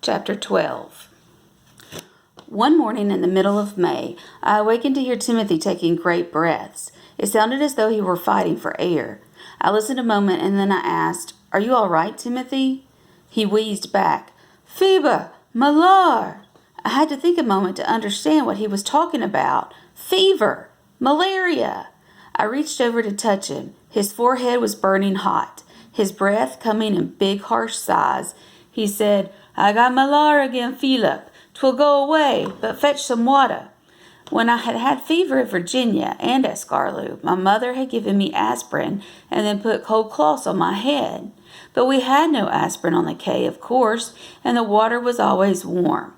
Chapter 12. One morning in the middle of May, I awakened to hear Timothy taking great breaths. It sounded as though he were fighting for air. I listened a moment and then I asked, "Are you all right, Timothy?" He wheezed back, "Fever! Malar!" I had to think a moment to understand what he was talking about. Fever! Malaria! I reached over to touch him. His forehead was burning hot, his breath coming in big harsh sighs. He said, "I got malar again, Philip. 'Twill go away, but fetch some water." When I had had fever at Virginia and at Scarlett, my mother had given me aspirin and then put cold cloths on my head. But we had no aspirin on the quay, of course, and the water was always warm.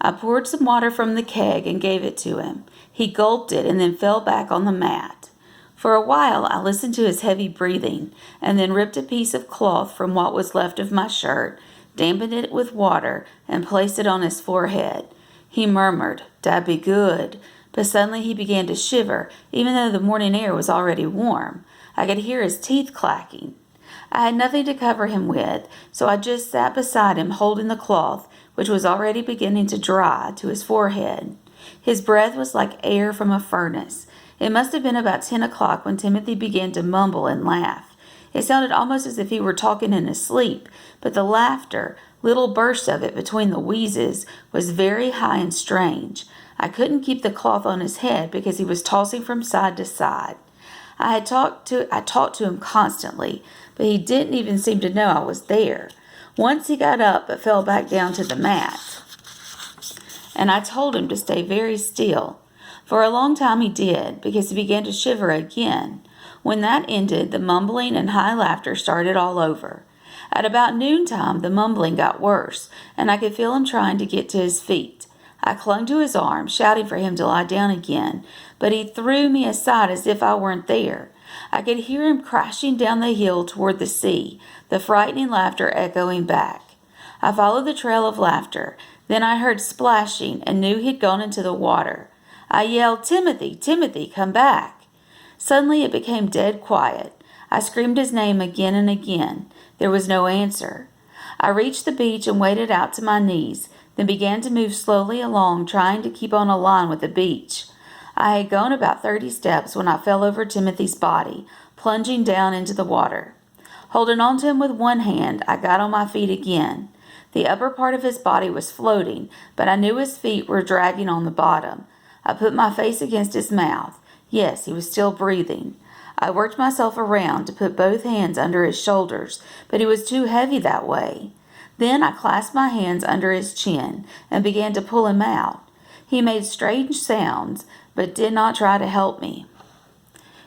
I poured some water from the keg and gave it to him. He gulped it and then fell back on the mat. For a while I listened to his heavy breathing, and then ripped a piece of cloth from what was left of my shirt, dampened it with water, and placed it on his forehead. He murmured, "Dat be good," but suddenly he began to shiver, even though the morning air was already warm. I could hear his teeth clacking. I had nothing to cover him with, so I just sat beside him holding the cloth, which was already beginning to dry, to his forehead. His breath was like air from a furnace. It must have been about 10 o'clock when Timothy began to mumble and laugh. It sounded almost as if he were talking in his sleep, but the laughter, little bursts of it between the wheezes, was very high and strange. I couldn't keep the cloth on his head because he was tossing from side to side. I talked to him constantly, but he didn't even seem to know I was there. Once he got up but fell back down to the mat, and I told him to stay very still. For a long time he did, because he began to shiver again. When that ended, the mumbling and high laughter started all over. At about noontime, the mumbling got worse, and I could feel him trying to get to his feet. I clung to his arm, shouting for him to lie down again, but he threw me aside as if I weren't there. I could hear him crashing down the hill toward the sea, the frightening laughter echoing back. I followed the trail of laughter. Then I heard splashing and knew he'd gone into the water. I yelled, "Timothy, Timothy, come back." Suddenly it became dead quiet. I screamed his name again and again. There was no answer. I reached the beach and waded out to my knees, then began to move slowly along, trying to keep on a line with the beach. I had gone about 30 steps when I fell over Timothy's body, plunging down into the water. Holding on to him with one hand, I got on my feet again. The upper part of his body was floating, but I knew his feet were dragging on the bottom. I put my face against his mouth. Yes, he was still breathing. I worked myself around to put both hands under his shoulders, but he was too heavy that way. Then I clasped my hands under his chin and began to pull him out. He made strange sounds, but did not try to help me.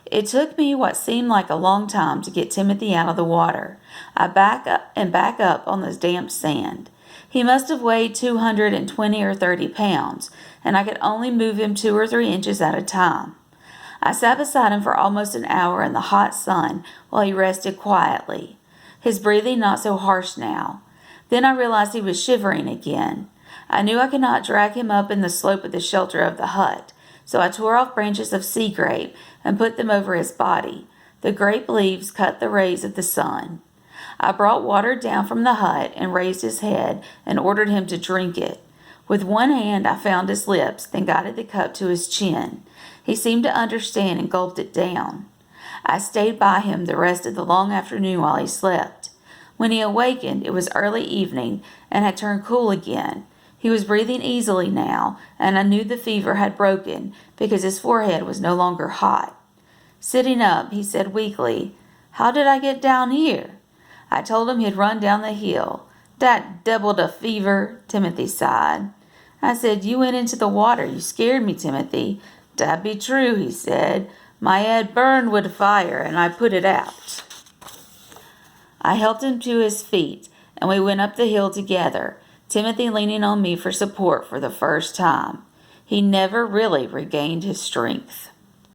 It took me what seemed like a long time to get Timothy out of the water. I back up on the damp sand. He must have weighed 220 or 30 pounds, and I could only move him 2 or 3 inches at a time. I sat beside him for almost an hour in the hot sun while he rested quietly, his breathing not so harsh now. Then I realized he was shivering again. I knew I could not drag him up in the slope of the shelter of the hut, so I tore off branches of sea grape and put them over his body. The grape leaves cut the rays of the sun. I brought water down from the hut and raised his head and ordered him to drink it. With one hand I found his lips, then guided the cup to his chin. He seemed to understand and gulped it down. I stayed by him the rest of the long afternoon while he slept. When he awakened, it was early evening and had turned cool again. He was breathing easily now, and I knew the fever had broken because his forehead was no longer hot. Sitting up, he said weakly, "How did I get down here?" I told him he'd run down the hill. "Dat devil de fever," Timothy sighed. I said, "You went into the water. You scared me, Timothy." "Dat be true," he said. "My head burned with fire, and I put it out." I helped him to his feet, and we went up the hill together, Timothy leaning on me for support for the first time. He never really regained his strength.